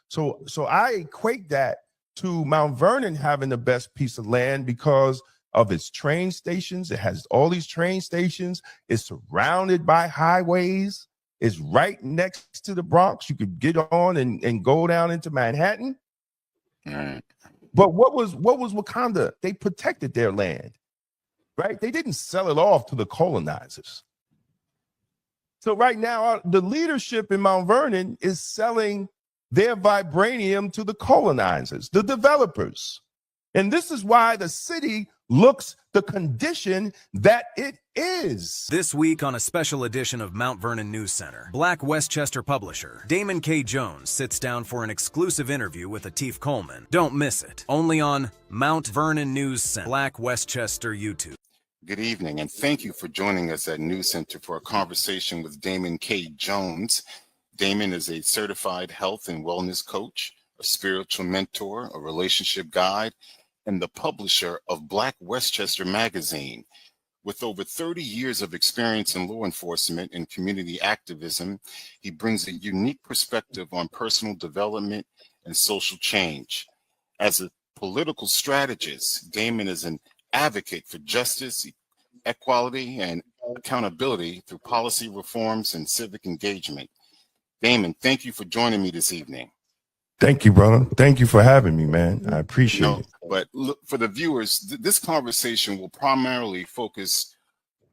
So I equate that to Mount Vernon having the best piece of land because of its train stations. It has all these train stations. It's surrounded by highways. It's right next to the Bronx. You could get on and go down into Manhattan. Right. But what was Wakanda? They protected their land, right? They didn't sell it off to the colonizers. So right now, the leadership in Mount Vernon is selling their vibranium to the colonizers, the developers. And this is why the city looks the condition that it is. This week on a special edition of Mount Vernon News Center, Black Westchester Publisher Damon K. Jones sits down for an exclusive interview with Atif Coleman. Don't miss it. Only on Mount Vernon News Center, Black Westchester YouTube. Good evening, and thank you for joining us at News Center for a conversation with Damon K. Jones. Damon is a certified health and wellness coach, a spiritual mentor, a relationship guide, and the publisher of Black Westchester magazine. With over 30 years of experience in law enforcement and community activism, he brings a unique perspective on personal development and social change. As a political strategist, Damon is an advocate for justice, equality, and accountability through policy reforms and civic engagement. Damon, thank you for joining me this evening. Thank you, brother. Thank you for having me, man. I appreciate it. But look, for the viewers, this conversation will primarily focus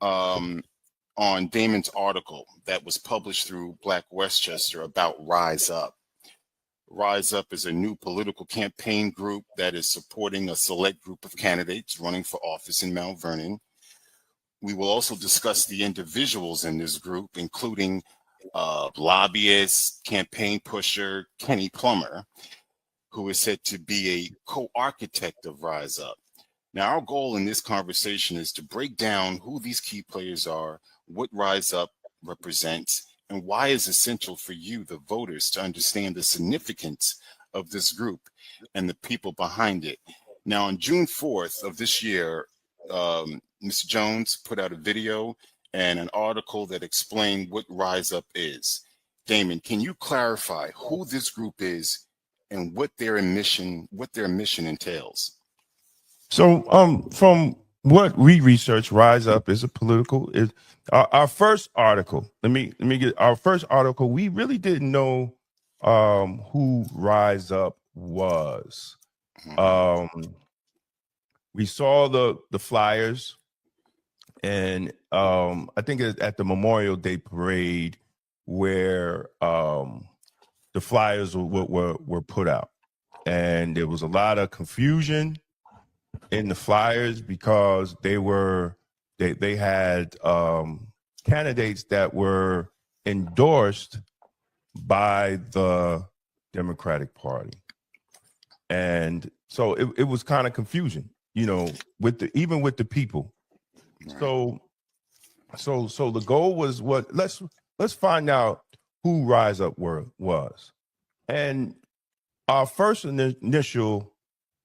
on Damon's article that was published through Black Westchester about Rise Up. Rise Up is a new political campaign group that is supporting a select group of candidates running for office in Mount Vernon. We will also discuss the individuals in this group, including lobbyist, campaign pusher, Kenny Plummer, who is said to be a co-architect of Rise Up. Now, our goal in this conversation is to break down who these key players are, what Rise Up represents, and why it's essential for you, the voters, to understand the significance of this group and the people behind it. Now, on June 4th of this year, Ms. Jones put out a video and an article that explained what Rise Up is. Damon, can you clarify who this group is and what their mission entails? So, from what we researched, Rise Up is a political. Our first article. Let me get our first article. We really didn't know who Rise Up was. We saw the flyers, and I think at the Memorial Day parade where the flyers were put out, and there was a lot of confusion in the flyers because they had candidates that were endorsed by the Democratic Party, and so it was kind of confusion, you know, even with the people. So the goal was let's find out who Rise Up was, and our first initial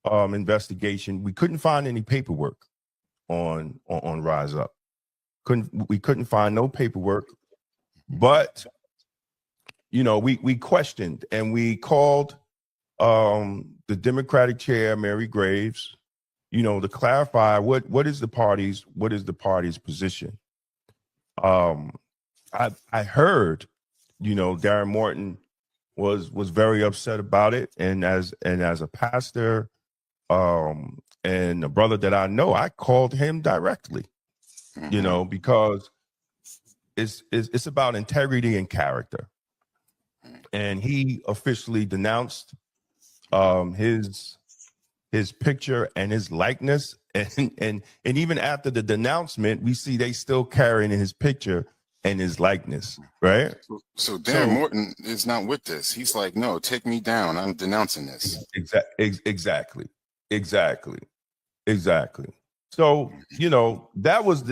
investigation, we couldn't find any paperwork on Rise Up. We couldn't find no paperwork, but you know, we questioned and we called the Democratic chair, Mary Graves, you know, to clarify what is the party's position. I heard, you know, Darren Morton was very upset about it, and as a pastor and a brother that I know, I called him directly, you know, because it's about integrity and character. And he officially denounced his picture and his likeness, and even after the denouncement, we see they still carrying his picture and his likeness, right? So Darren Morton is not with this. He's like, no, take me down. I'm denouncing this. Exactly. So, you know, that was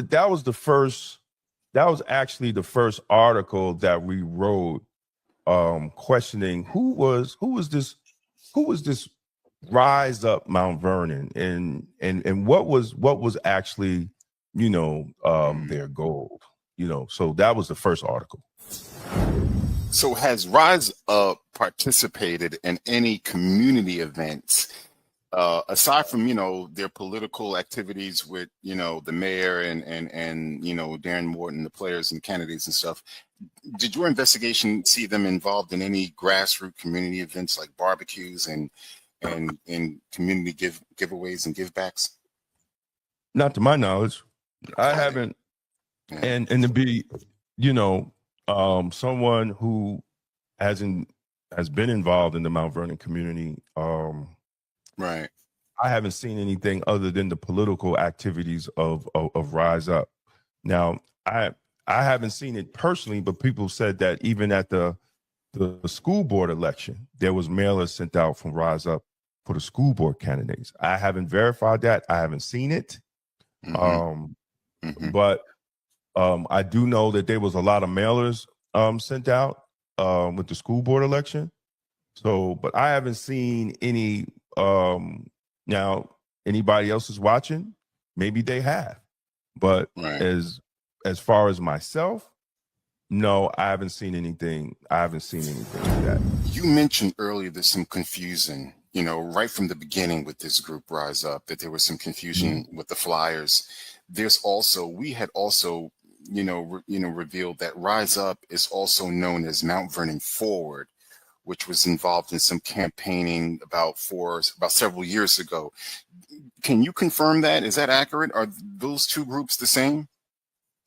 actually the first article that we wrote, questioning who was this Rise Up Mount Vernon, and what was actually, you know, their goal, you know. So that was the first article. So has Rise Up participated in any community events aside from, their political activities with, the mayor and Darren Morton, the players and candidates and stuff? Did your investigation see them involved in any grassroots community events like barbecues and community giveaways and givebacks? Not to my knowledge. I haven't. Yeah. And to be, someone who has been involved in the Mount Vernon community, Right. I haven't seen anything other than the political activities of Rise Up. Now, I haven't seen it personally, but people said that even at the school board election, there was mailers sent out from Rise Up for the school board candidates. I haven't verified that. I haven't seen it. But I do know that there was a lot of mailers sent out with the school board election. So, but I haven't seen any. Now, anybody else is watching, maybe they have. But Right. as far as myself, no, I haven't seen anything. I haven't seen anything like that. You mentioned earlier there's some confusion, right from the beginning with this group Rise Up, that there was some confusion with the flyers. We had also, revealed that Rise Up is also known as Mount Vernon Forward, which was involved in some campaigning about several years ago. Can you confirm that? Is that accurate? Are those two groups the same?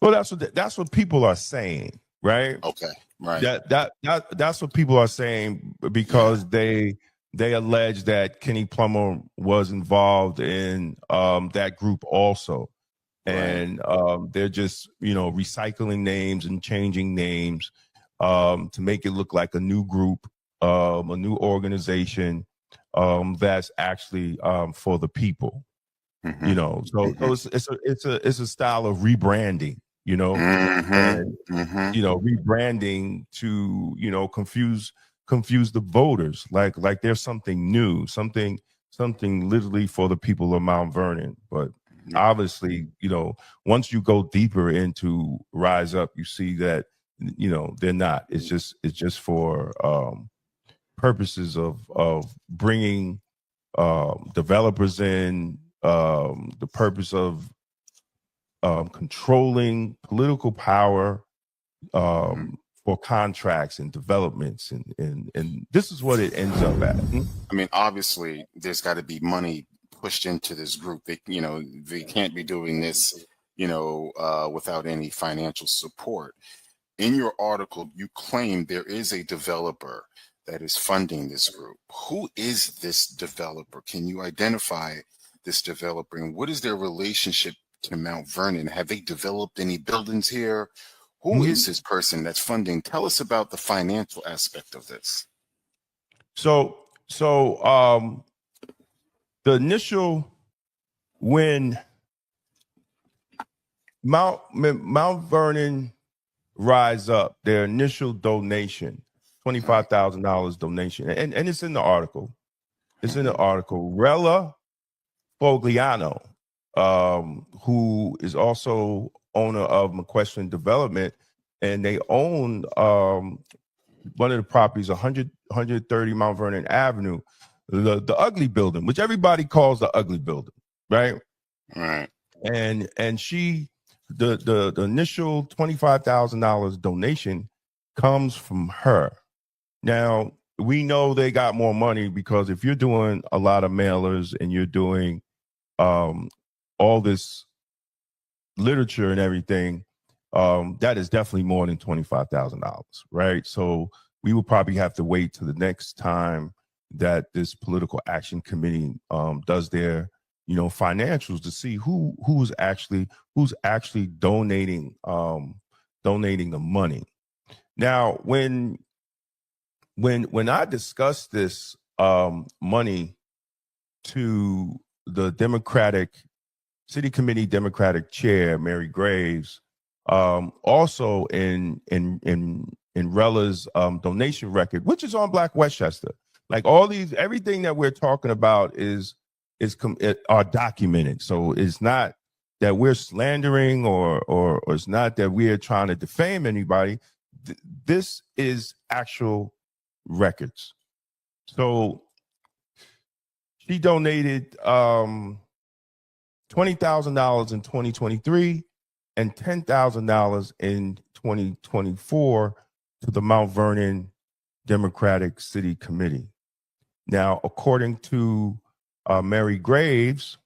Well, that's what people are saying, right? Okay, right. That's what people are saying because they allege that Kenny Plummer was involved in that group also. And they're just, recycling names and changing names to make it look like a new group, a new organization that's actually for the people. So it's a style of rebranding, and rebranding to confuse the voters, like there's something new, something literally for the people of Mount Vernon. But obviously, once you go deeper into Rise Up, you see that they're not. It's just for purposes of bringing developers in, the purpose of controlling political power for contracts and developments, and this is what it ends up at. I mean, obviously, there's got to be money pushed into this group. They can't be doing this, without any financial support. In your article, you claim there is a developer that is funding this group. Who is this developer? Can you identify this developer, and what is their relationship to Mount Vernon? Have they developed any buildings here? Who is this person that's funding? Tell us about the financial aspect of this. So the initial, when Mount Vernon Rise Up, their initial donation, $25,000 donation, and it's in the article. It's in the article. Rella Fogliano, who is also owner of McQuestion Development, and they own one of the properties, 130 Mount Vernon Avenue, the ugly building, which everybody calls the ugly building, right? Right. And she, the initial $25,000 donation comes from her. Now, we know they got more money because if you're doing a lot of mailers and you're doing all this literature and everything, that is definitely more than $25,000, right? So we will probably have to wait till the next time that this political action committee does their financials to see who's actually donating the money. Now, when I discussed this money to the Democratic City Committee Democratic Chair Mary Graves, also in Rella's donation record, which is on Black Westchester, like everything that we're talking about are documented. So it's not that we're slandering or it's not that we're trying to defame anybody. this is actual records. So she donated $20,000 in 2023 and $10,000 in 2024 to the Mount Vernon Democratic City Committee. Now, according to Mary Graves,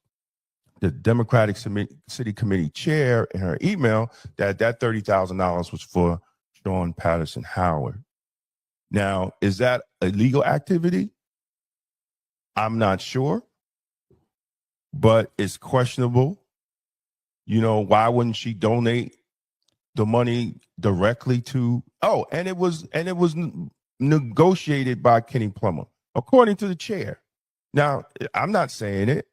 the Democratic City Committee chair, in her email, that $30,000 was for Sean Patterson Howard. Now, is that illegal activity? I'm not sure, but it's questionable. You know, why wouldn't she donate the money directly to? Oh, and it was negotiated by Kenny Plummer, according to the chair. Now, I'm not saying it.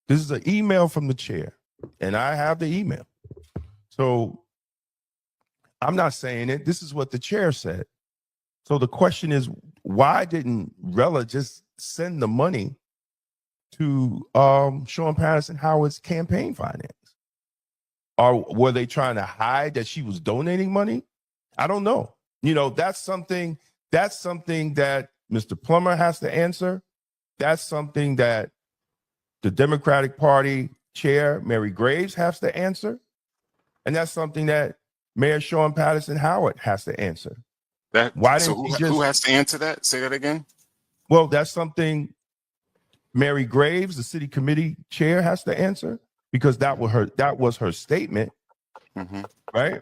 This is an email from the chair, and I have the email. So I'm not saying it. This is what the chair said. So the question is, why didn't Rella just send the money to Sean Patterson Howard's campaign finance? Or were they trying to hide that she was donating money? I don't know. You know, that's something that Mr. Plummer has to answer. That's something that the Democratic Party chair, Mary Graves, has to answer. And that's something that Mayor Sean Patterson Howard has to answer. Who has to answer that? Say that again. Well, that's something Mary Graves, the city committee chair, has to answer, because that was her statement, right?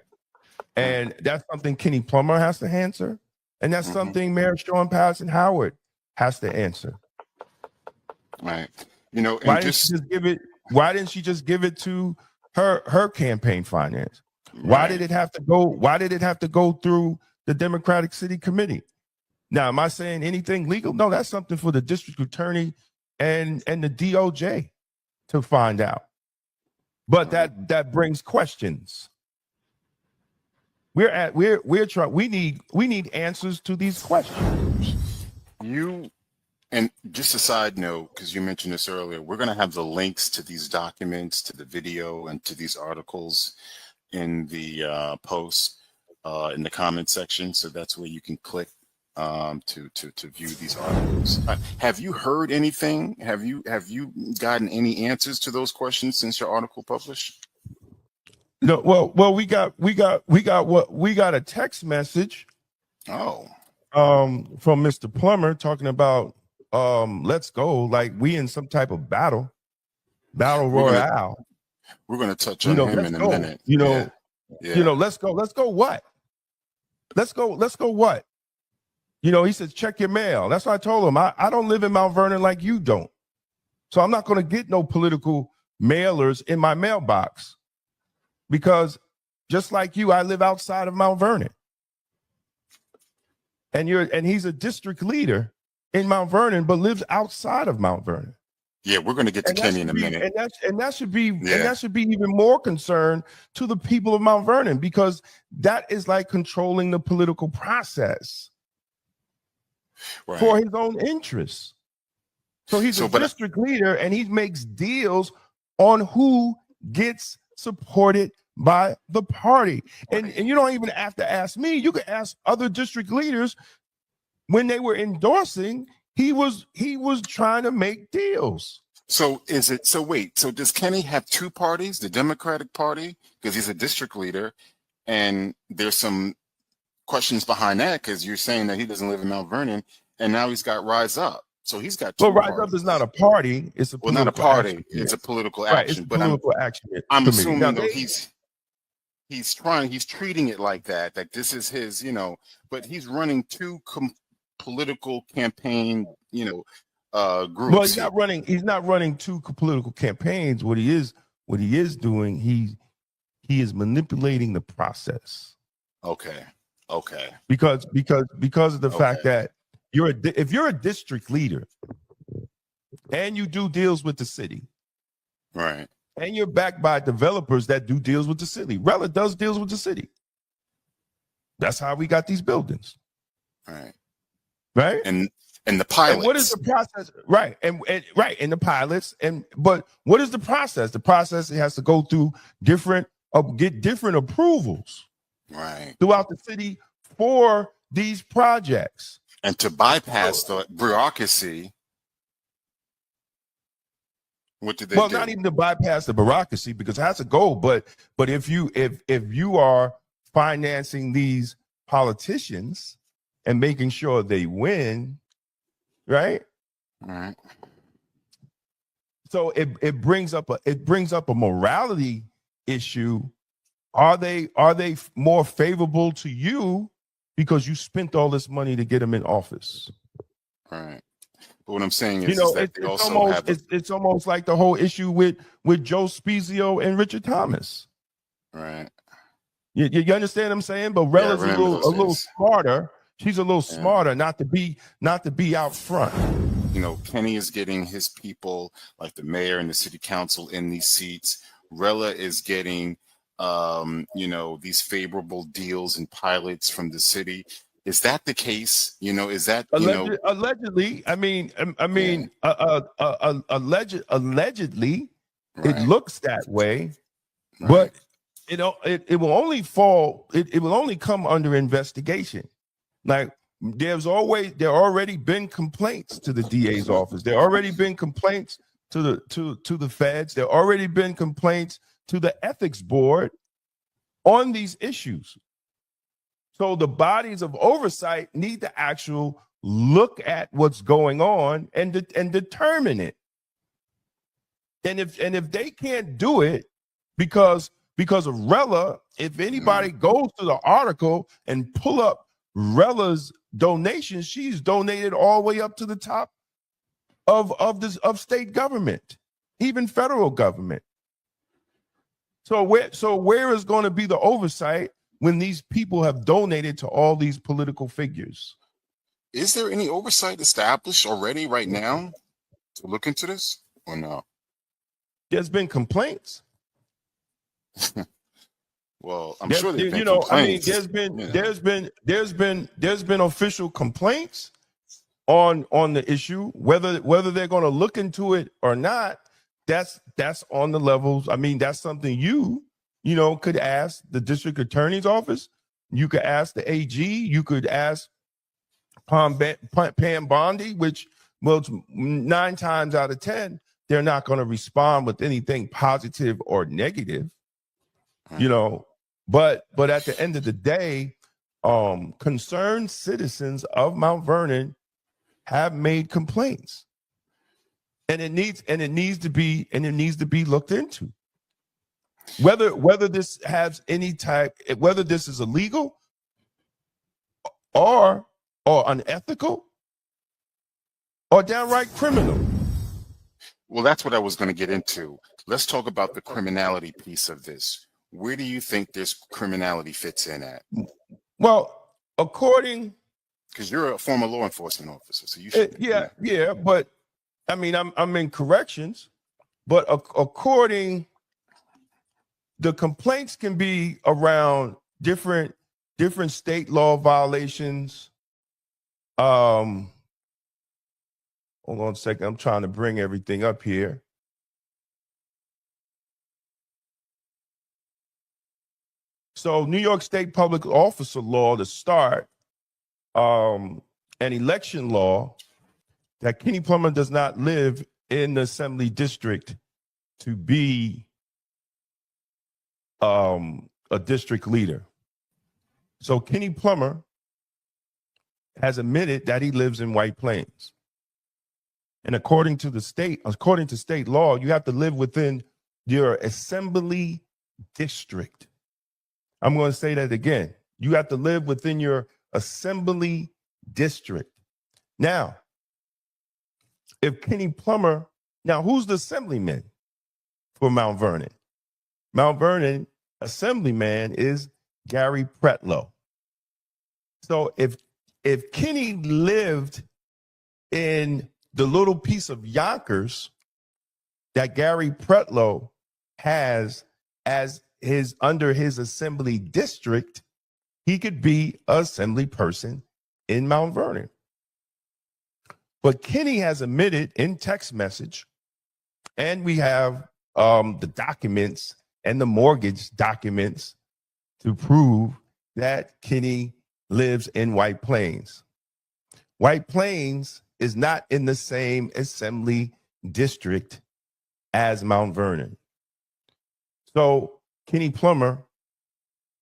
And that's something Kenny Plummer has to answer, and that's something Mayor Sean Patterson Howard has to answer. Right. You know, and why didn't she just give it to her campaign finance? Right. Why did it have to go through the Democratic City Committee? Now, am I saying anything legal? No, that's something for the district attorney and the DOJ to find out. But that brings questions. We need answers to these questions. And just a side note, because you mentioned this earlier, we're going to have the links to these documents, to the video, and to these articles in the post in the comment section. So that's where you can click to view these articles. Have you heard anything? Have you gotten any answers to those questions since your article published? No. Well, we got a text message. Oh. From Mr. Plummer talking about let's go, like we in some type of battle royale. We're gonna touch on him in a minute. You know, let's go what? Let's go what? You know, he says, check your mail. That's what I told him. I don't live in Mount Vernon like you don't. So I'm not going to get no political mailers in my mailbox, because just like you, I live outside of Mount Vernon. And he's a district leader in Mount Vernon, but lives outside of Mount Vernon. Yeah, we're going to get to Kenny in a minute. And that should be even more concern to the people of Mount Vernon, because that is like controlling the political process. Right. For his own interests. So he's a district leader, and he makes deals on who gets supported by the party. And you don't even have to ask me. You could ask other district leaders when they were endorsing. He was trying to make deals. So does Kenny have two parties, the Democratic Party, because he's a district leader, and there's some questions behind that, because you're saying that he doesn't live in Mount Vernon, and now he's got Rise Up. So he's got two Rise Up is not a party. It's a not a party. It's a political action. It's political action. I'm assuming though he's treating it like that this is his, but he's running two political campaign, groups. Well, he's not running two political campaigns. What he is doing, he is manipulating the process. Okay. Because of the fact that if you're a district leader and you do deals with the city, right, and you're backed by developers that do deals with the city, Rella does deals with the city. That's how we got these buildings, right, and the pilots. And what is the process, right? And the pilots, but what is the process? The process, it has to go through get different approvals, right, throughout the city for these projects. And to bypass the bureaucracy, what did they do? Not even to bypass the bureaucracy, because that's a goal. But if you are financing these politicians and making sure they win, right? All right. So it brings up a morality issue. Are they more favorable to you because you spent all this money to get them in office? All right. But what I'm saying is, it's almost like the whole issue with Joe Spezio and Richard Thomas. Right. You understand what I'm saying? But Rella's a little smarter. She's a little smarter not to be out front. You know, Kenny is getting his people, like the mayor and the city council, in these seats. Rella is getting, these favorable deals and pilots from the city. Is that the case? You know, is that allegedly? Allegedly, right. It looks that way, Right. but it will only fall. It will only come under investigation. Like there already been complaints to the DA's office. There already been complaints to the feds. There already been complaints to the ethics board on these issues. So the bodies of oversight need to actually look at what's going on and determine it. And if they can't do it because of Rella, if anybody goes to the article and pull up Rella's donations, she's donated all the way up to the top of state government, even federal government. So where is going to be the oversight when these people have donated to all these political figures? Is there any oversight established already right now to look into this, or no? There's been complaints. Well, I'm sure there's been complaints. There's been official complaints on the issue. Whether they're going to look into it or not, that's on the levels. I mean, that's something you could ask the district attorney's office. You could ask the AG. You could ask Pam Bondi, which 9 times out of 10, they're not going to respond with anything positive or negative, But at the end of the day, concerned citizens of Mount Vernon have made complaints, and it needs to be looked into. Whether this has any type, whether this is illegal or unethical or downright criminal. Well, that's what I was going to get into. Let's talk about the criminality piece of this. Where do you think this criminality fits in at? Well, because you're a former law enforcement officer, so you should. Yeah. But I mean, I'm in corrections, but according, the complaints can be around different state law violations. Hold on a second. I'm trying to bring everything up here. So New York State Public Officer Law to start, an election law that Kenny Plummer does not live in the assembly district to be a district leader. So Kenny Plummer has admitted that he lives in White Plains. And according to state law, you have to live within your assembly district. I'm going to say that again. You have to live within your assembly district. Now, if Kenny Plummer, who's the assemblyman for Mount Vernon? Mount Vernon assemblyman is Gary Pretlow. So if Kenny lived in the little piece of Yonkers that Gary Pretlow has as under his assembly district, he could be an assembly person in Mount Vernon. But Kenny has admitted in text message, and we have the documents and the mortgage documents to prove that Kenny lives in White Plains. White Plains is not in the same assembly district as Mount Vernon. So Kenny Plummer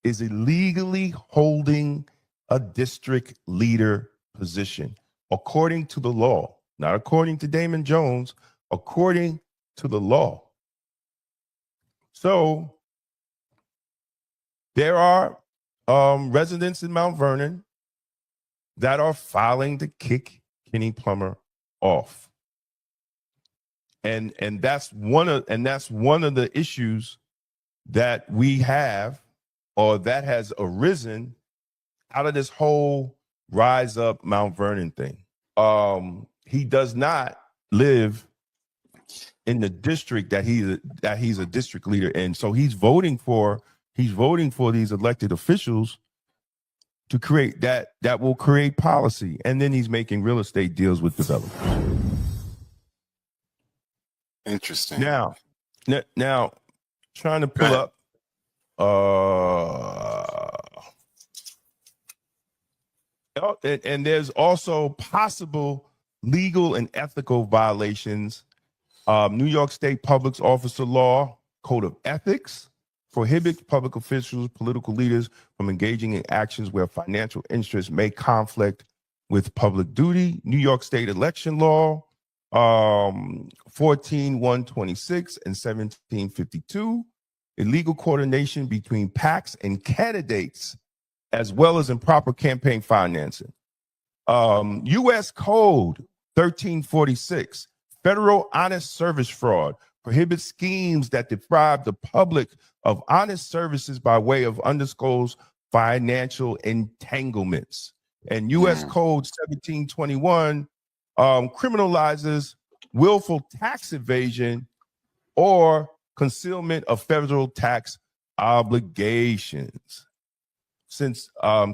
is illegally holding a district leader position, according to the law, not according to Damon Jones, according to the law. So there are residents in Mount Vernon that are filing to kick Kenny Plummer off. And that's one of the issues that we have, or that has arisen out of this whole Rise Up Mount Vernon thing. He does not live in the district that he's a district leader in. So he's voting for these elected officials to create that will create policy. And then he's making real estate deals with developers. Interesting. Now trying to pull up and there's also possible legal and ethical violations. New York State Public Officer Law Code of Ethics prohibits public officials, political leaders from engaging in actions where financial interests may conflict with public duty. New York State Election Law 14-126 and 1752, illegal coordination between PACs and candidates, as well as improper campaign financing. U.S. Code 1346, federal honest service fraud, prohibits schemes that deprive the public of honest services by way of undisclosed financial entanglements. And U.S. Code 1721 criminalizes willful tax evasion or concealment of federal tax obligations. Since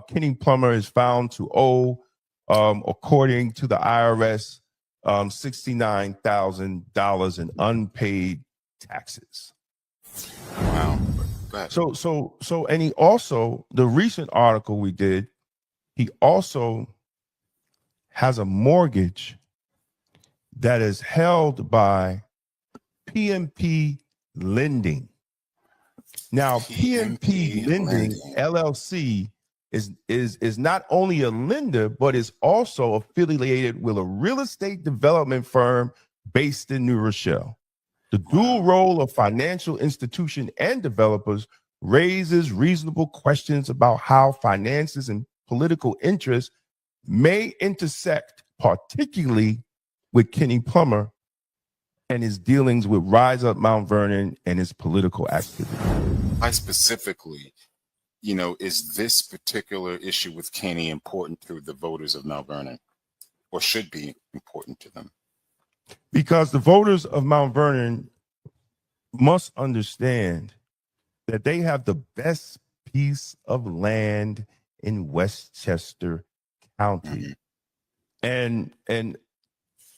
Kenny Plummer is found to owe, according to the IRS, $69,000 in unpaid taxes. Wow. So, and he also, the recent article we did, he also has a mortgage that is held by PMP Lending. Now, PMP Lending LLC is not only a lender, but is also affiliated with a real estate development firm based in New Rochelle. The dual role of financial institution and developers raises reasonable questions about how finances and political interests may intersect, particularly with Kenny Plummer and his dealings with Rise Up Mount Vernon and his political activity. I specifically, is this particular issue with Kenny important to the voters of Mount Vernon, or should be important to them? Because the voters of Mount Vernon must understand that they have the best piece of land in Westchester County. And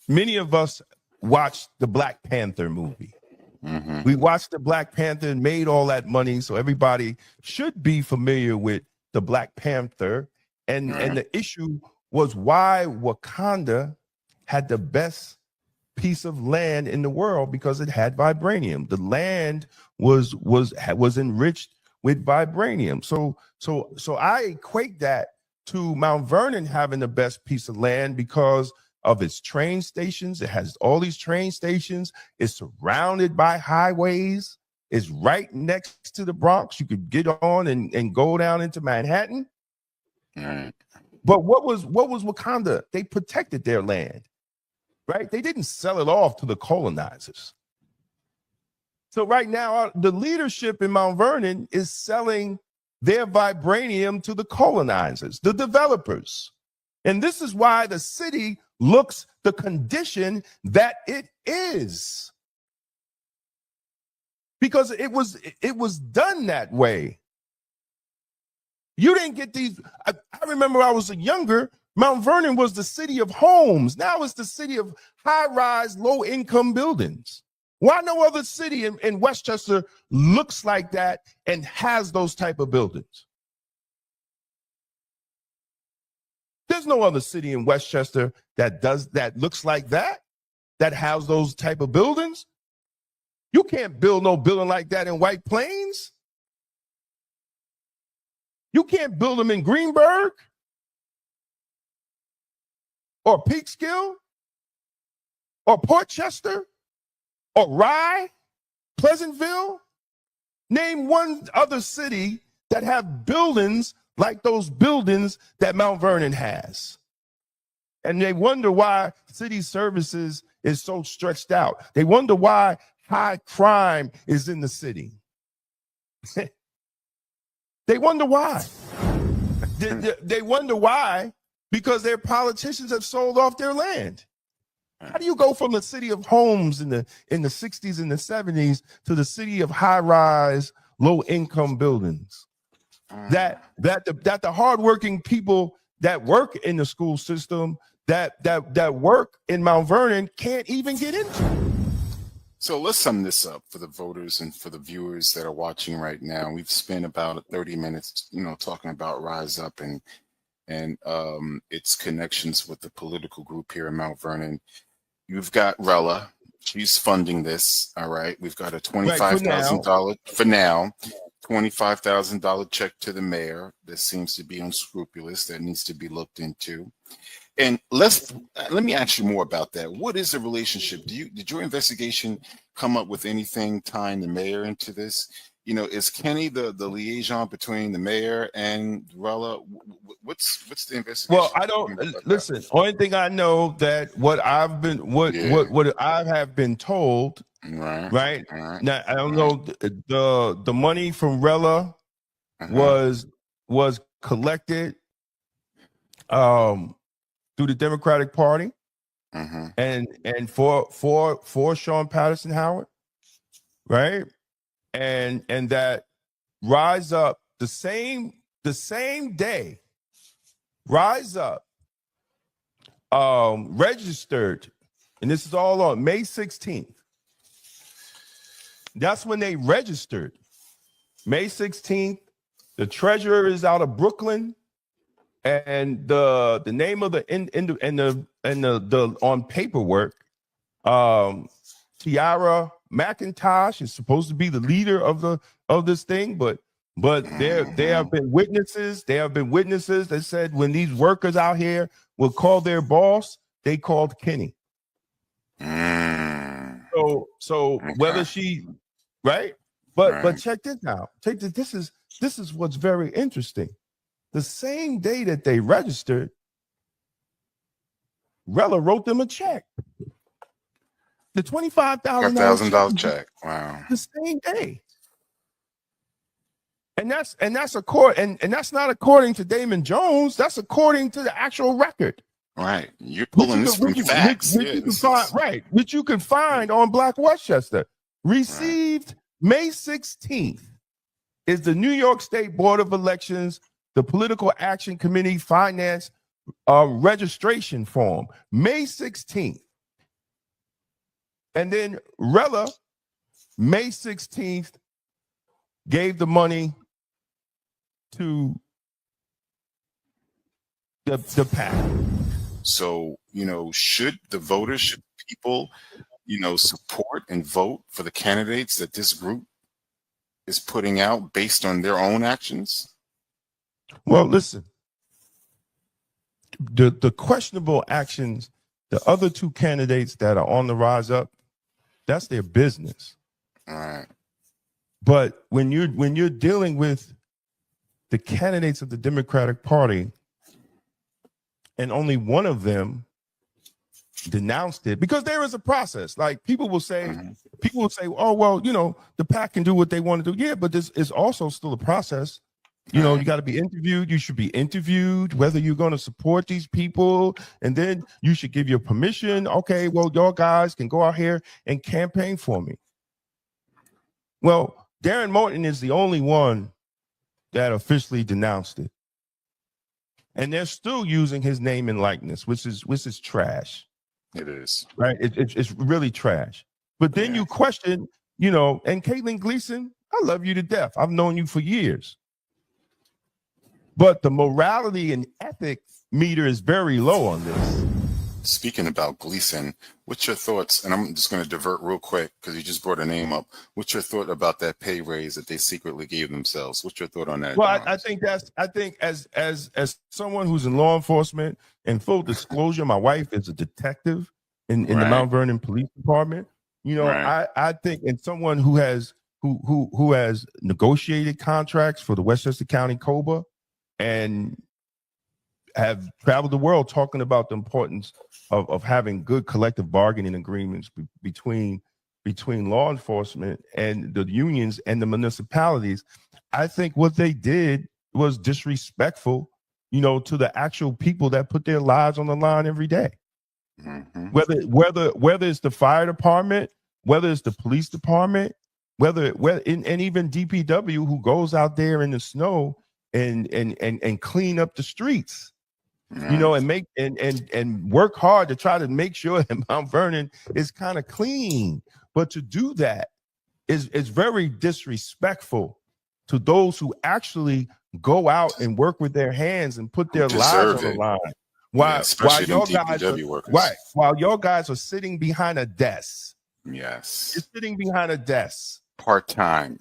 many of us watched the Black Panther movie. We watched the Black Panther and made all that money, so everybody should be familiar with the Black Panther. And the issue was why Wakanda had the best piece of land in the world, because it had vibranium. The land was enriched with vibranium. So I equate that to Mount Vernon having the best piece of land because of its train stations. It has all these train stations. It's surrounded by highways. It's right next to the Bronx. You could get on and go down into Manhattan. But what was Wakanda? They protected their land, right? They didn't sell it off to the colonizers. So right now, the leadership in Mount Vernon is selling their vibranium to the colonizers, the developers. And this is why the city looks the condition that it is. Because it was done that way. You didn't get these. I remember I was younger, Mount Vernon was the city of homes. Now it's the city of high-rise, low-income buildings. Why no other city in Westchester looks like that and has those type of buildings? There's no other city in Westchester that looks like that has those type of buildings. You can't build no building like that in White Plains. You can't build them in Greenburgh or Peekskill or Portchester or Rye, Pleasantville. Name one other city that have buildings like those buildings that Mount Vernon has. And they wonder why city services is so stretched out. They wonder why high crime is in the city. They wonder why. They wonder why, because their politicians have sold off their land. How do you go from the city of homes in the 60s and the 70s to the city of high-rise, low-income buildings? That the hardworking people that work in the school system, that work in Mount Vernon can't even get into. So let's sum this up for the voters and for the viewers that are watching right now. We've spent about 30 minutes, talking about Rise Up and its connections with the political group here in Mount Vernon. You've got Rella. She's funding this. All right. We've got a $25,000 for now. $25,000 check to the mayor that seems to be unscrupulous, that needs to be looked into. And let me ask you more about that. What is the relationship? Did your investigation come up with anything tying the mayor into this? Is Kenny the liaison between the mayor and Rella? What's the investigation? Well, I don't listen. Only thing I know that what I have been told. Right. Now I don't know the money from Rella was collected through the Democratic Party and for Sean Patterson Howard, right? And that Rise Up the same day, Rise Up registered, and this is all on May 16th. That's when they registered. May 16th, the treasurer is out of Brooklyn, and the name of the on paperwork, Tiara McIntosh is supposed to be the leader of this thing, but there have been witnesses. There have been witnesses that said when these workers out here would call their boss, they called Kenny. So whether she right, but check this out. This is what's very interesting. The same day that they registered, Rella wrote them a check. The $25,000 check. Wow. The same day. And that's not according to Damon Jones. That's according to the actual record. Right. You're pulling this from facts. Which you can find on Black Westchester. Received May 16th is the New York State Board of Elections, the Political Action Committee Finance registration form. May 16th. And then Rella, May 16th, gave the money to the PAC. So, should people, support and vote for the candidates that this group is putting out based on their own actions? Well, listen, the questionable actions, the other two candidates that are on the Rise Up, that's their business. All right. But when you're dealing with the candidates of the Democratic Party, and only one of them denounced it, because there is a process. Like people will say, oh, well, the PAC can do what they want to do. Yeah, but this is also still a process. You got to be interviewed. You should be interviewed whether you're going to support these people. And then you should give your permission. Okay, well, y'all guys can go out here and campaign for me. Well, Darren Morton is the only one that officially denounced it. And they're still using his name and likeness, which is trash. It is. Right? It's really trash. But then you question, and Caitlin Gleason, I love you to death. I've known you for years. but the morality and ethics meter is very low on this. Speaking about Gleason, what's your thoughts? And I'm just going to divert real quick because you just brought a name up. What's your thought about that pay raise that they secretly gave themselves? What's your thought on that? Well, I think as someone who's in law enforcement, and full disclosure, my wife is a detective in the Mount Vernon Police Department. You know, I think, and someone who has negotiated contracts for the Westchester County COBA and have traveled the world talking about the importance of having good collective bargaining agreements between law enforcement and the unions and the municipalities. I think what they did was disrespectful, you know, to the actual people that put their lives on the line every day. Mm-hmm. Whether it's the fire department, whether it's the police department, whether and even DPW, who goes out there in the snow and clean up the streets. You know, and make and work hard to try to make sure that Mount Vernon is kind of clean. But to do that is very disrespectful to those who actually go out and work with their hands and put their lives on the line. While y'all guys are sitting behind a desk. Yes, you're sitting behind a desk. Part-time.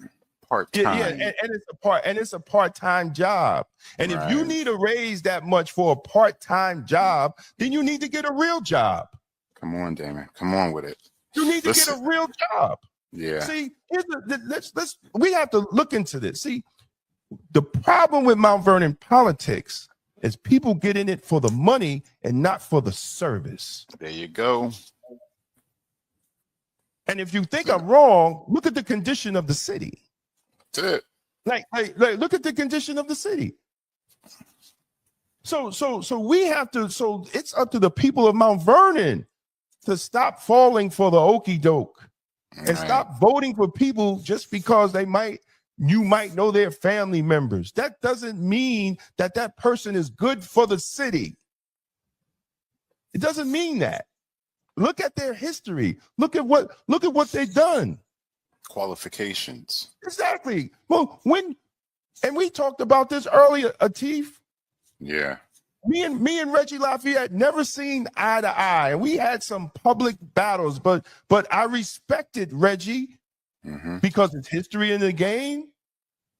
Yeah, and it's a part-time job. And if you need a raise that much for a part-time job, then you need to get a real job. Come on, Damon. Come on with it. You need to get a real job. Yeah. See, we have to look into this. See, the problem with Mount Vernon politics is people get in it for the money and not for the service. There you go. And if you think I'm wrong, look at the condition of the city. That's it. Like, look at the condition of the city. So we have to. So it's up to the people of Mount Vernon to stop falling for the okey doke and stop voting for people just because you might know their family members. That doesn't mean that person is good for the city. It doesn't mean that. Look at their history. Look at what they've done. Qualifications. Exactly. Well, and we talked about this earlier, Atif. Yeah. Me and Reggie Lafayette never seen eye to eye, and we had some public battles, but I respected Reggie because it's history in the game,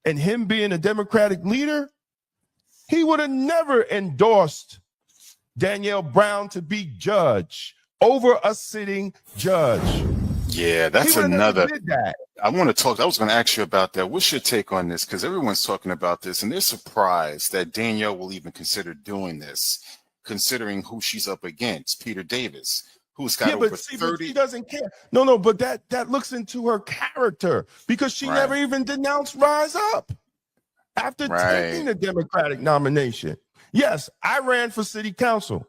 and him being a Democratic leader, he would have never endorsed Danielle Brown to be judge over a sitting judge. Yeah, that's another. I want to talk. I was going to ask you about that. What's your take on this? Because everyone's talking about this, and they're surprised that Danielle will even consider doing this, considering who she's up against, Peter Davis, who's got over 30. But she doesn't care. No, but that looks into her character because she never even denounced Rise Up after taking the Democratic nomination. Yes, I ran for city council,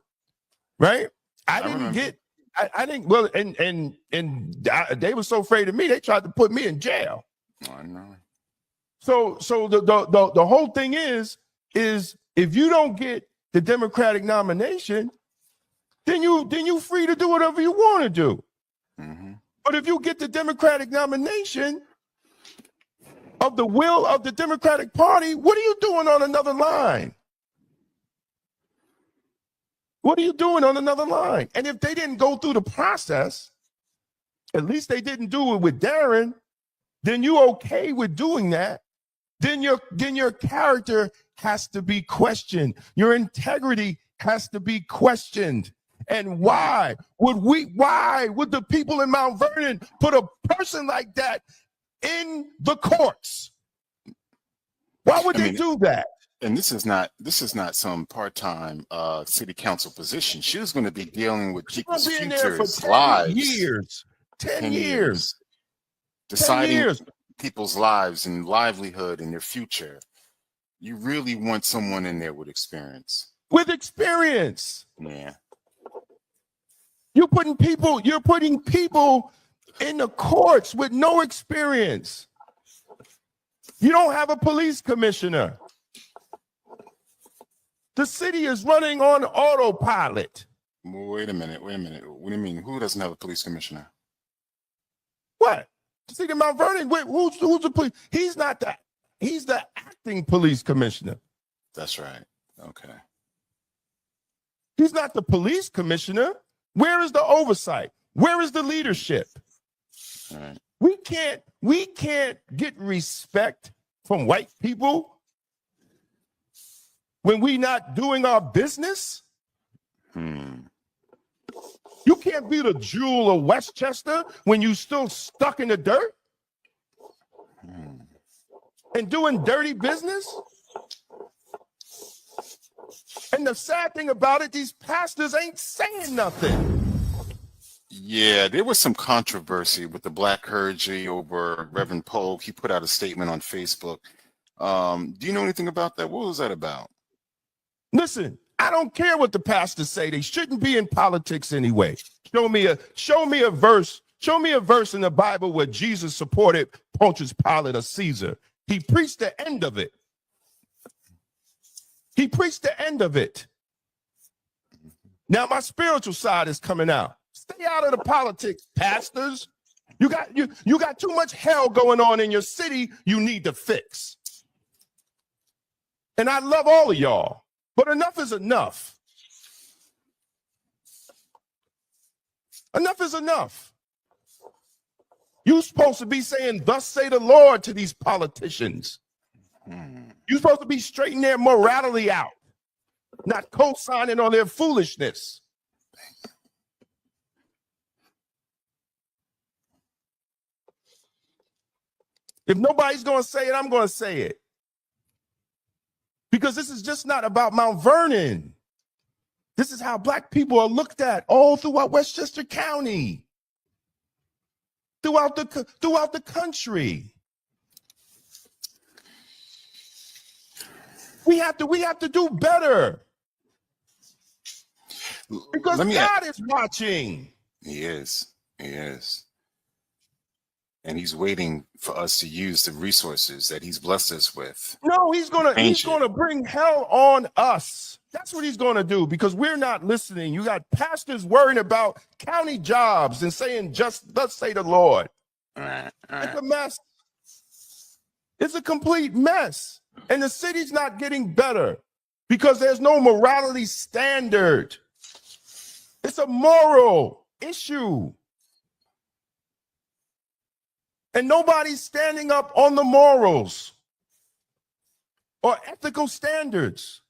right? I didn't. Well, and they were so afraid of me, they tried to put me in jail. I know. So the whole thing is if you don't get the Democratic nomination, then you free to do whatever you want to do. Mm-hmm. But if you get the Democratic nomination of the will of the Democratic Party, what are you doing on another line? What are you doing on another line? And if they didn't go through the process, at least they didn't do it with Darren, then you okay with doing that. Then your character has to be questioned. Your integrity has to be questioned. And why would the people in Mount Vernon put a person like that in the courts? Why would they do that? And this is not some part-time city council position. She was going to be dealing with people's futures, lives. 10 years. Deciding people's lives and livelihood and their future. You really want someone in there with experience. With experience. Yeah. You're putting people in the courts with no experience. You don't have a police commissioner. The city is running on autopilot. Wait a minute. What do you mean? Who doesn't have a police commissioner? What? The city of Mount Vernon. Wait, who's the police? He's the acting police commissioner. That's right. Okay. He's not the police commissioner. Where is the oversight? Where is the leadership? All right. We can't get respect from white people when we not doing our business. You can't be the jewel of Westchester when you still stuck in the dirt and doing dirty business. And the sad thing about it, these pastors ain't saying nothing. Yeah, there was some controversy with the black clergy over Reverend Pope. He put out a statement on Facebook. Do you know anything about that? What was that about? Listen, I don't care what the pastors say. They shouldn't be in politics anyway. Show me a verse. Show me a verse in the Bible where Jesus supported Pontius Pilate or Caesar. He preached the end of it. He preached the end of it. Now my spiritual side is coming out. Stay out of the politics, pastors. You got too much hell going on in your city you need to fix. And I love all of y'all, but enough is enough. Enough is enough. You're supposed to be saying, thus say the Lord to these politicians. You're supposed to be straightening their morality out, not co-signing on their foolishness. If nobody's going to say it, I'm going to say it. Because this is just not about Mount Vernon. This is how black people are looked at all throughout Westchester County, throughout the country. We have to do better. Because God is watching. He is. He is. And he's waiting for us to use the resources that he's blessed us with. No, he's gonna bring hell on us. That's what he's gonna do because we're not listening. You got pastors worrying about county jobs and saying, just thus say the Lord. It's a mess. It's a complete mess. And the city's not getting better because there's no morality standard. It's a moral issue. And nobody's standing up on the morals or ethical standards.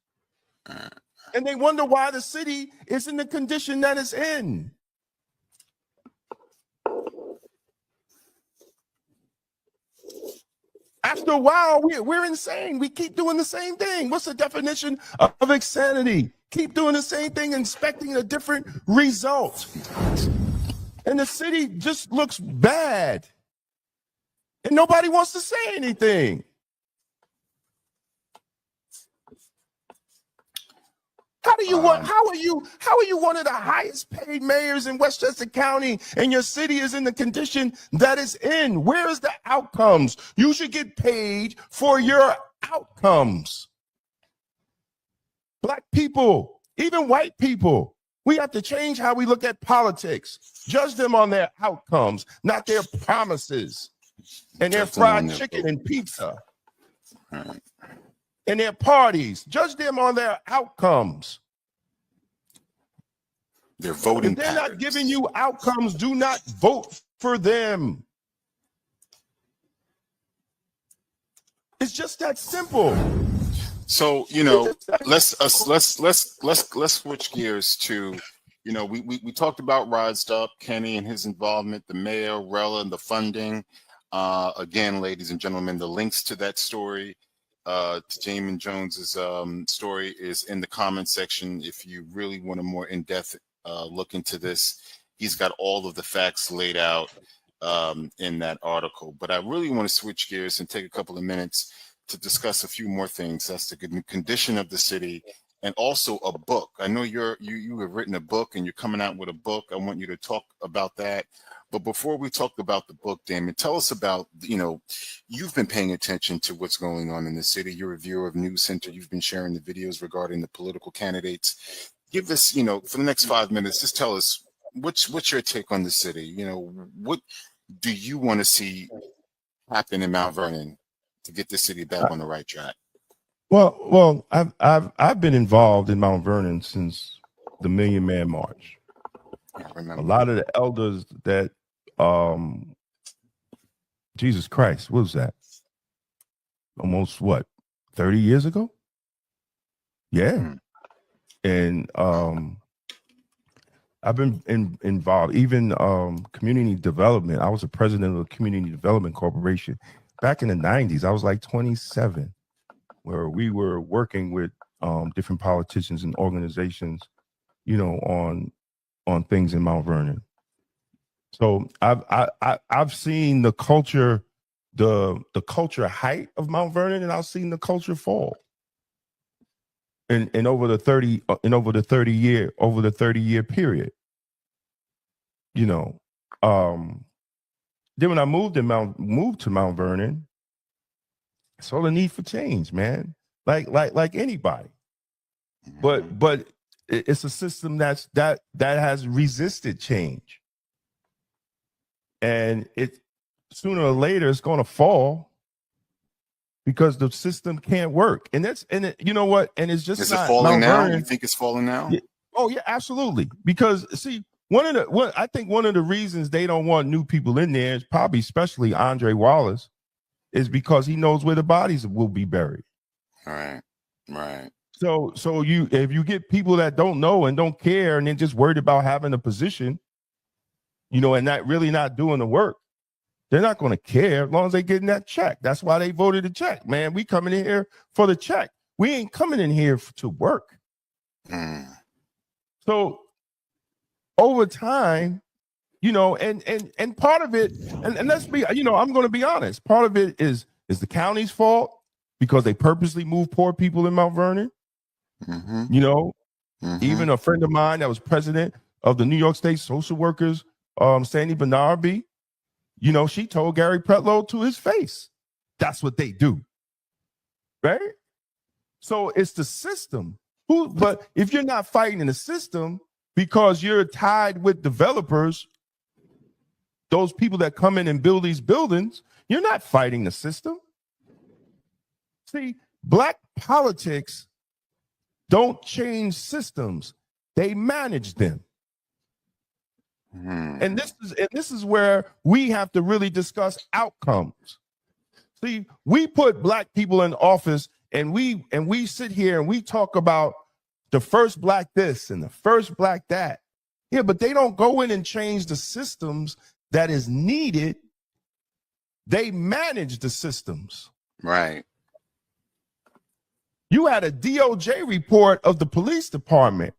And they wonder why the city is in the condition that it's in. After a while, we're insane. We keep doing the same thing. What's the definition of insanity? Keep doing the same thing, expecting a different result. And the city just looks bad. And nobody wants to say anything. How are you one of the highest paid mayors in Westchester County and your city is in the condition that it's in? Where is the outcomes? You should get paid for your outcomes. Black people, even white people, we have to change how we look at politics. Judge them on their outcomes, not their promises. And their fried chicken and pizza. And their parties. Judge them on their outcomes. Their voting If they're not giving you outcomes, do not vote for them. It's just that simple. So, let's switch gears to, we talked about Rised Up, Kenny and his involvement, the mayor, Rella, and the funding. Again, ladies and gentlemen, the links to that story, to Damon Jones's story, is in the comment section. If you really want a more in-depth look into this, he's got all of the facts laid out in that article. But I really want to switch gears and take a couple of minutes to discuss a few more things. That's the condition of the city, and also a book. I know you have written a book and you're coming out with a book. I want you to talk about that. But before we talk about the book, Damon, tell us about, you've been paying attention to what's going on in the city. You're a viewer of News Center. You've been sharing the videos regarding the political candidates. Give us, for the next 5 minutes, just tell us what's your take on the city? What do you want to see happen in Mount Vernon to get the city back on the right track? Well, I've been involved in Mount Vernon since the Million Man March. I A remember. lot of the elders that, Jesus Christ, what was that? Almost what, 30 years ago? Yeah. And I've been involved, even community development. I was a president of a community development corporation back in the 90s. I was like 27, where we were working with different politicians and organizations, you know, on things in Mount Vernon. So I've seen the culture, the culture height of Mount Vernon, and I've seen the culture fall. And over the 30 year period, you know, then when I moved to Mount Vernon, I saw the need for change, man. Like anybody, but it's a system that has resisted change, and it sooner or later it's going to fall. Because the system can't work, and you know what? And it's just Is not it falling Mount now? Vernon. You think it's falling now? Yeah. Oh yeah, absolutely. Because see, I think one of the reasons they don't want new people in there is probably, especially Andre Wallace, is because he knows where the bodies will be buried. Right. So if you get people that don't know and don't care, and then just worried about having a position, you know, and not doing the work, they're not going to care as long as they're getting that check. That's why they voted the check, man. We coming in here for the check. We ain't coming in here to work. So over time, you know, and part of it, and let's be, you know, I'm going to be honest. Part of it is the county's fault because they purposely moved poor people in Mount Vernon. You know, even a friend of mine that was president of the New York State Social Workers, Sandy Benarby, you know, she told Gary Pretlow to his face, that's what they do. Right? So it's the system. But if you're not fighting in the system because you're tied with developers, those people that come in and build these buildings, you're not fighting the system. See, black politics don't change systems. They manage them. And this is where we have to really discuss outcomes. See, we put black people in office, and we sit here and we talk about the first black this and the first black that. Yeah, but they don't go in and change the systems that is needed. They manage the systems. Right. You had a DOJ report of the police department.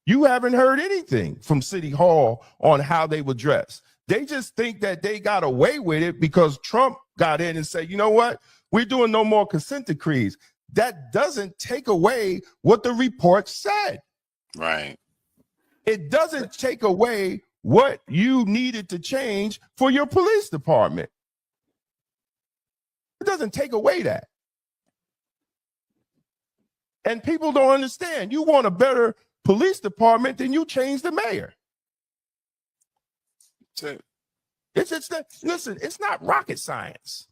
You haven't heard anything from City Hall on how they were dressed. They just think that they got away with it because Trump got in and said, you know what? We're doing no more consent decrees. That doesn't take away what the report said. Right. It doesn't take away what you needed to change for your police department. It doesn't take away that. And people don't understand. You want a better police department, then you change the mayor. Listen, it's not rocket science.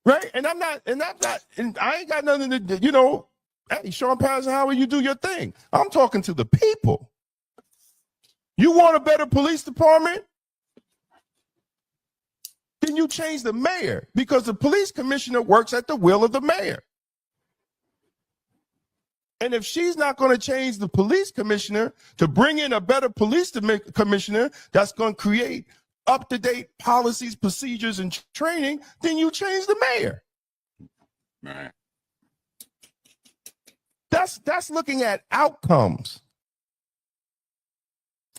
Right? And I ain't got nothing to do, you know, hey, Sean Eisenhower, you do your thing. I'm talking to the people. You want a better police department? Then you change the mayor, because the police commissioner works at the will of the mayor. And if she's not going to change the police commissioner to bring in a better police commissioner that's going to create up-to-date policies, procedures, and training, then you change the mayor. Right. That's looking at outcomes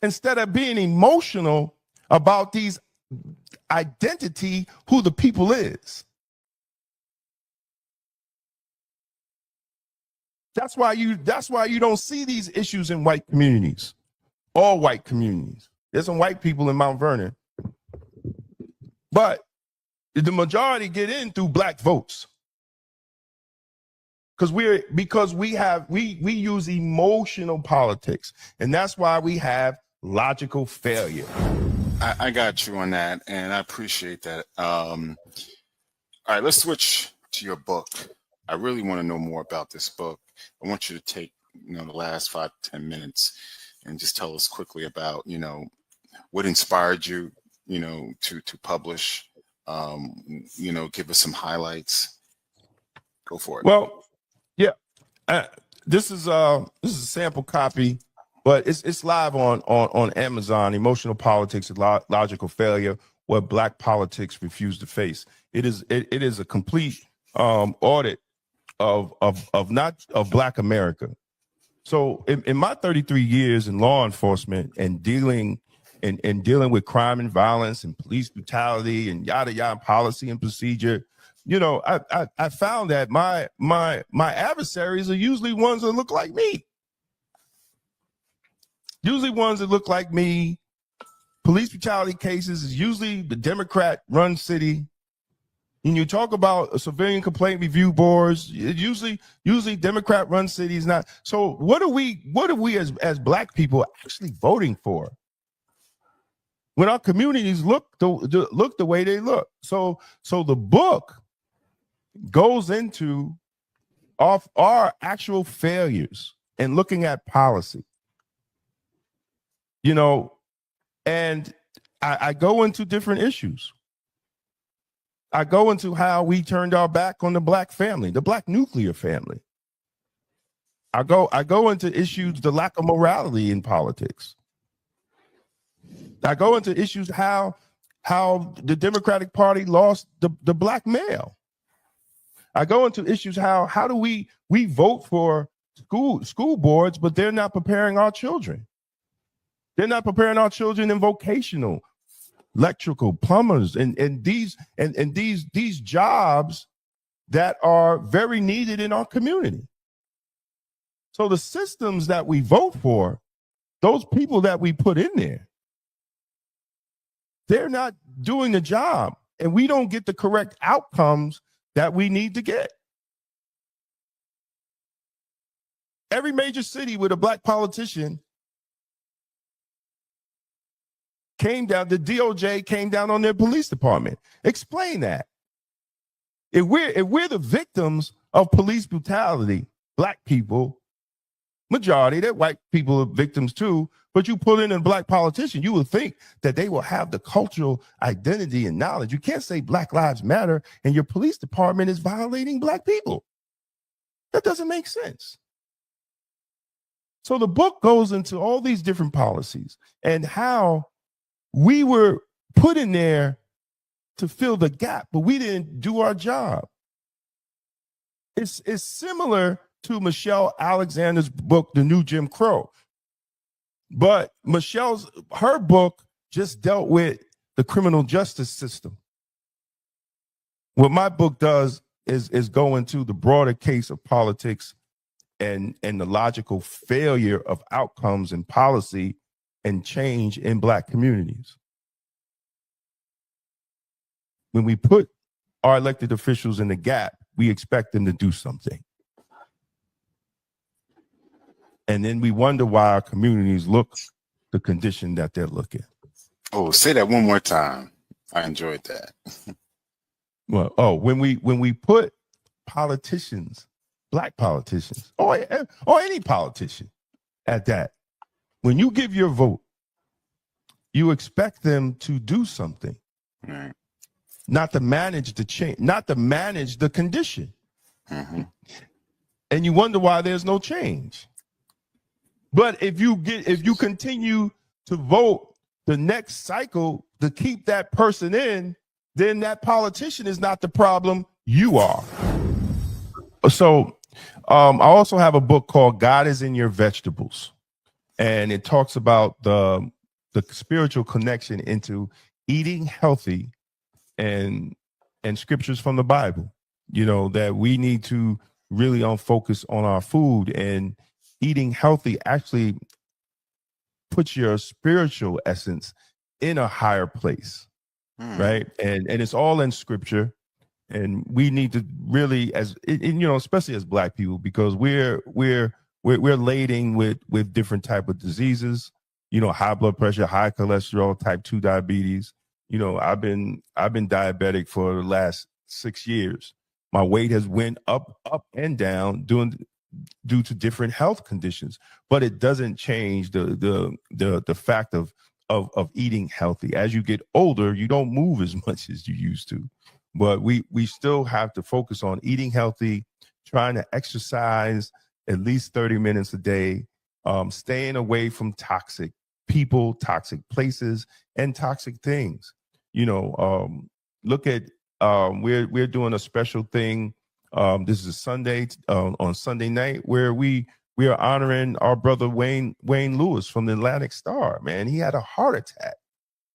instead of being emotional about these identity, who the people is. That's why you don't see these issues in white communities, all white communities. There's some white people in Mount Vernon, but the majority get in through black votes. Because we use emotional politics, and that's why we have logical failure. I got you on that, and I appreciate that. All right, let's switch to your book. I really want to know more about this book. I want you to take, the last 5 to 10 minutes and just tell us quickly about, what inspired you, to publish, give us some highlights. Go for it. Well, yeah, this is a sample copy, but it's live on Amazon. Emotional Politics and Logical Failure: What Black Politics Refuse to Face. It is a complete audit of Black America. So in my 33 years in law enforcement and dealing with crime and violence and police brutality and yada yada, policy and procedure, I found that my adversaries are usually ones that look like me. Usually ones that look like me. Police brutality cases is usually the Democrat-run city. When you talk about civilian complaint review boards, usually Democrat-run cities. Not so. What are we as Black people actually voting for? When our communities look the way they look. So the book goes into our actual failures and looking at policy. And I go into different issues. I go into how we turned our back on the Black family, the Black nuclear family. I go into issues, the lack of morality in politics. I go into issues how the Democratic Party lost the Black male. I go into issues how do we vote for school boards, but they're not preparing our children. They're not preparing our children in vocational, electrical, plumbers, and these jobs that are very needed in our community. So the systems that we vote for, those people that we put in there, they're not doing the job, and we don't get the correct outcomes that we need to get. Every major city with a Black politician the DOJ came down on their police department. Explain that. If we're the victims of police brutality, Black people, majority, that white people are victims too, but you put in a Black politician, you would think that they will have the cultural identity and knowledge. You can't say Black Lives Matter and your police department is violating Black people. That doesn't make sense. So the book goes into all these different policies and how we were put in there to fill the gap, but we didn't do our job. It's similar to Michelle Alexander's book, The New Jim Crow. But her book just dealt with the criminal justice system. What my book does is go into the broader case of politics and the logical failure of outcomes and policy and change in Black communities. When we put our elected officials in the gap, we expect them to do something. And then we wonder why our communities look the condition that they're looking. Oh, say that one more time. I enjoyed that. Well, when we put politicians, Black politicians, or any politician at that, when you give your vote, you expect them to do something, right. Not to manage the change, not to manage the condition. Mm-hmm. And you wonder why there's no change. But if you continue to vote the next cycle to keep that person in, then that politician is not the problem, you are. So I also have a book called God is in Your Vegetables. And it talks about the spiritual connection into eating healthy and scriptures from the Bible, that we need to really focus on our food, and eating healthy actually puts your spiritual essence in a higher place, right? And it's all in scripture, and we need to really, especially as Black people, because we're laden with different type of diseases, high blood pressure, high cholesterol, type 2 diabetes. I've been diabetic for the last 6 years. My weight has went up and down due to different health conditions, but it doesn't change the fact of eating healthy. As you get older, you don't move as much as you used to, but we still have to focus on eating healthy, trying to exercise at least 30 minutes a day, staying away from toxic people, toxic places, and toxic things. Look at we're doing a special thing. This is Sunday on Sunday night where we are honoring our brother Wayne Lewis from the Atlantic Star. Man, he had a heart attack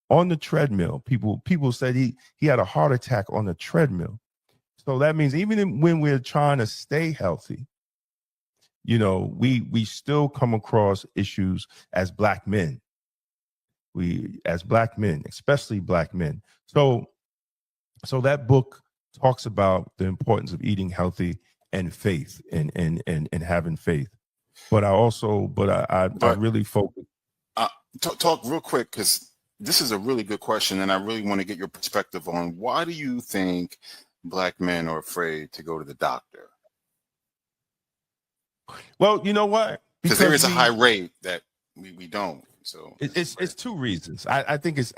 on the treadmill. People said he had a heart attack on the treadmill. So that means even when we're trying to stay healthy, we still come across issues as Black men. Especially Black men. So that book talks about the importance of eating healthy and faith and having faith. But I really focus. Talk real quick, because this is a really good question, and I really want to get your perspective on why do you think Black men are afraid to go to the doctor? Well, you know what? Because there is a high rate that we don't. So it's two reasons. I think it's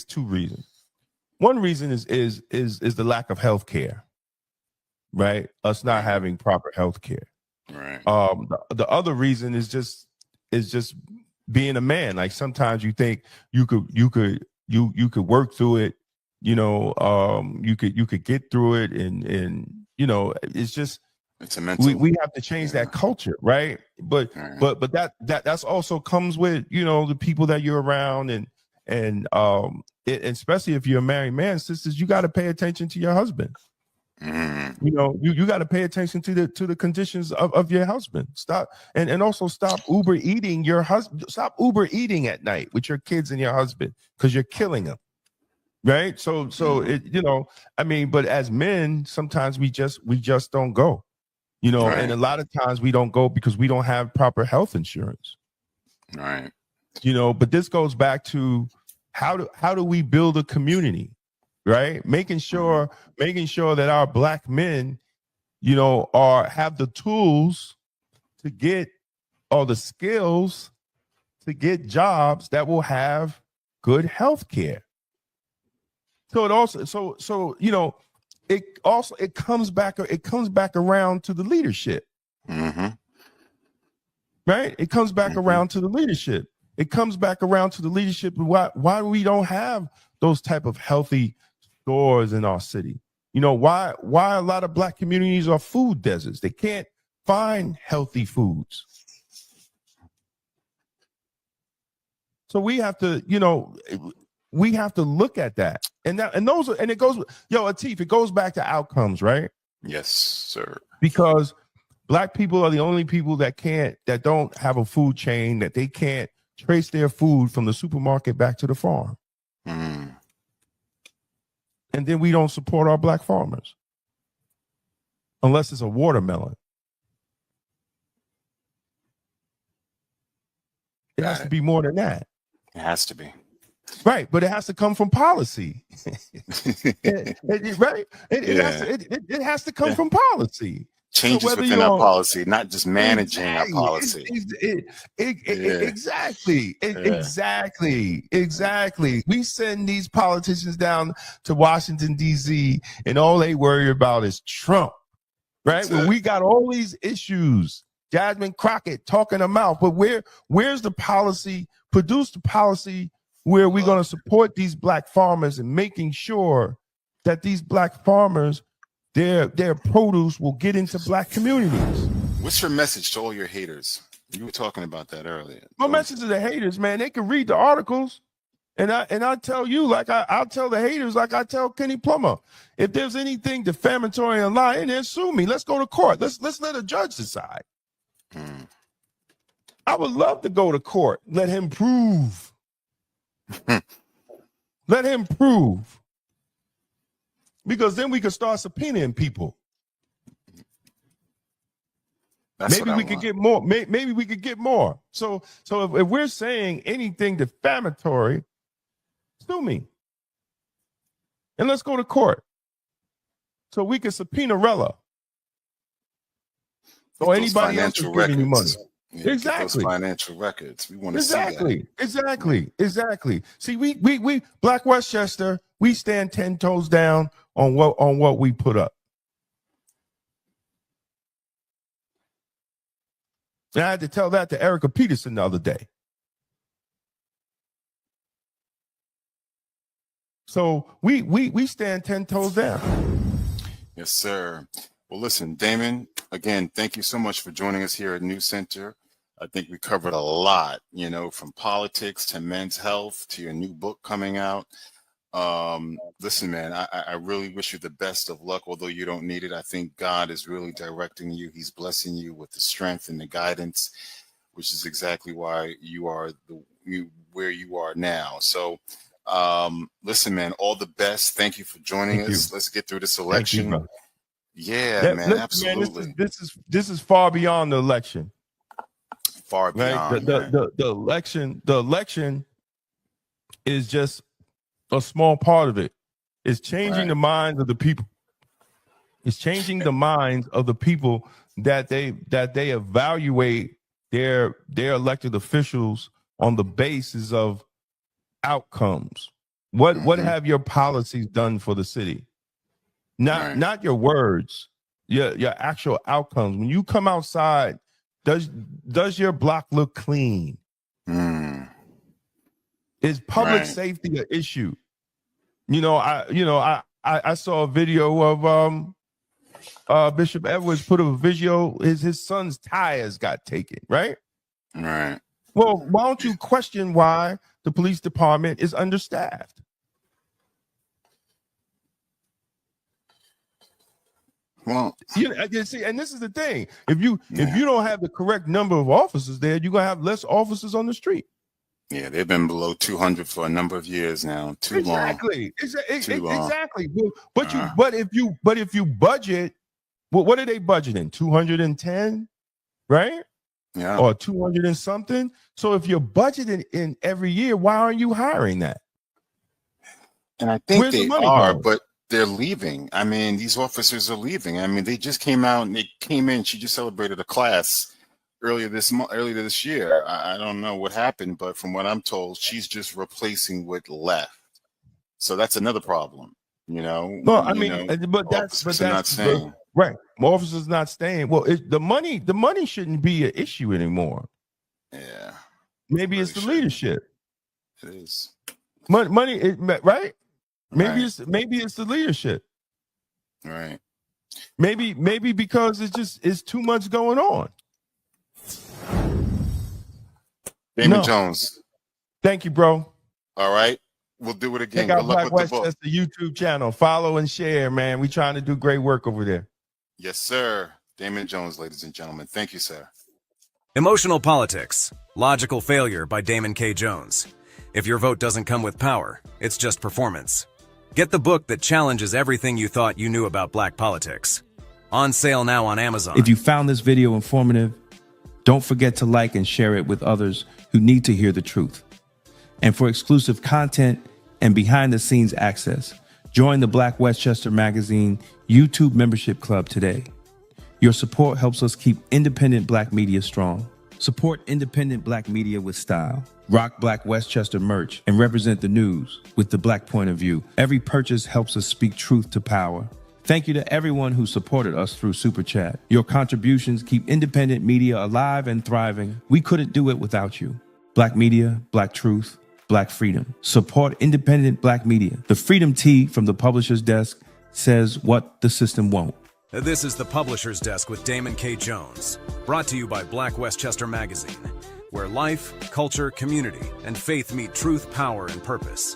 two reasons. One reason is the lack of health care, right? Us not having proper health care. Right. The other reason is just being a man. Like sometimes you think you could work through it, you could get through it, and it's just it's a mental. We have to change that culture, right? But that's also comes with the people that you're around, and especially if you're a married man, sisters, you got to pay attention to your husband. You got to pay attention to the conditions of your husband. Stop and also stop Uber eating your husband. Stop Uber eating at night with your kids and your husband, because you're killing them. Right. So but as men, sometimes we just don't go, right. And a lot of times we don't go because we don't have proper health insurance. Right. But this goes back to how do we build a community? Right, making sure that our Black men, have the tools to get, or the skills to get jobs that will have good health care. So it comes back around to the leadership. Mm-hmm. Right, it comes back around to the leadership. It comes back around to the leadership. Why we don't have those type of healthy stores in our city? Why a lot of Black communities are food deserts. They can't find healthy foods. So we have to look at that. It goes, Atif, it goes back to outcomes, right? Yes, sir. Because Black people are the only people that don't have a food chain, that they can't trace their food from the supermarket back to the farm. Mm. And then we don't support our Black farmers unless it's a watermelon. It has to be more than that. It has to be. Right, but it has to come from policy. Right? It has to come from policy. Changes within our policy, not just managing our policy. Exactly. We send these politicians down to Washington, D.C., and all they worry about is Trump, right? Well, we got all these issues. Jasmine Crockett talking them out, but where's the policy? Produce the policy where we're going to support these Black farmers and making sure that these Black farmers, their produce will get into Black communities. What's your message to all your haters? You were talking about that earlier. My message to the haters, man, they can read the articles, and I tell you, like I'll tell the haters, like I tell Kenny Plummer, if there's anything defamatory and lying, then sue me. Let's go to court. Let's let a judge decide. I would love to go to court. Let him prove. Let him prove. Because then we could start subpoenaing people. Maybe we could get more. Maybe we could get more. So if we're saying anything defamatory, sue me. And let's go to court. so we can subpoena Rella or Get those anybody else who's giving you money. Yeah, get Exactly. those financial records. We want to see that. Exactly. See, we Black Westchester, we stand 10 toes down on what we put up. And I had to tell that to Erica Peterson the other day. So we stand 10 toes down. Yes, sir. Well, listen, Damon, again, thank you so much for joining us here at News Center. I think we covered a lot, you know, from politics to men's health to your new book coming out. Listen, man, I really wish you the best of luck, although you don't need it. I think God is really directing you. He's blessing you with the strength and the guidance, which is exactly why you are where you are now. So, listen, man, all the best. Thank you for joining us. Let's get through this election. You, yeah, man, absolutely. Man, this is far beyond the election. Far beyond. Right? The election is just a small part of it. It's changing the minds of the people. It's changing the minds of the people that they evaluate their elected officials on the basis of outcomes. What have your policies done for the city? Not your words, your actual outcomes. When you come outside, does your block look clean? Is public safety an issue? I saw a video of Bishop Edwards put a video. His son's tires got taken. Right. Well, why don't you question why the police department is understaffed? Well, you see, and this is the thing: if you don't have the correct number of officers there, you're gonna have less officers on the street. Yeah, they've been below 200 for a number of years now. Too long. Exactly. But if you budget, what are they budgeting? 210, right? Yeah. Or 200 and something. So if you're budgeting in every year, why aren't you hiring that? And I think Where's they the money are, going? but they're leaving. I mean, these officers are leaving. I mean, they just came out and they came in. She just celebrated a class earlier this year. I don't know what happened, but from what I'm told, she's just replacing what left. So that's another problem, you know. No, I mean, but that's not staying. Right. Officers not staying. Well, the money shouldn't be an issue anymore. Yeah. Maybe it's the leadership. It is. Money, right? Maybe Right. it's the leadership. Right. Maybe because it's too much going on. Damon Jones. Thank you, bro. All right. We'll do it again. Check out Good luck Black with the book. Westchester YouTube channel. Follow and share, man. We're trying to do great work over there. Yes, sir. Damon Jones, ladies and gentlemen. Thank you, sir. Emotional Politics, Logical Failure by Damon K. Jones. If your vote doesn't come with power, it's just performance. Get the book that challenges everything you thought you knew about black politics. On sale now on Amazon. If you found this video informative, don't forget to like and share it with others who need to hear the truth. And for exclusive content and behind-the-scenes access, join the Black Westchester Magazine YouTube membership club today. Your support helps us keep independent black media strong. Support independent black media with style. Rock Black Westchester merch and represent the news with the black point of view. Every purchase helps us speak truth to power. Thank you to everyone who supported us through Super Chat. Your contributions keep independent media alive and thriving. We couldn't do it without you. Black media, black truth, black freedom. Support independent black media. The Freedom Tea from the Publisher's Desk says what the system won't. This is the Publisher's Desk with Damon K. Jones, brought to you by Black Westchester Magazine, where life, culture, community, and faith meet truth, power, and purpose.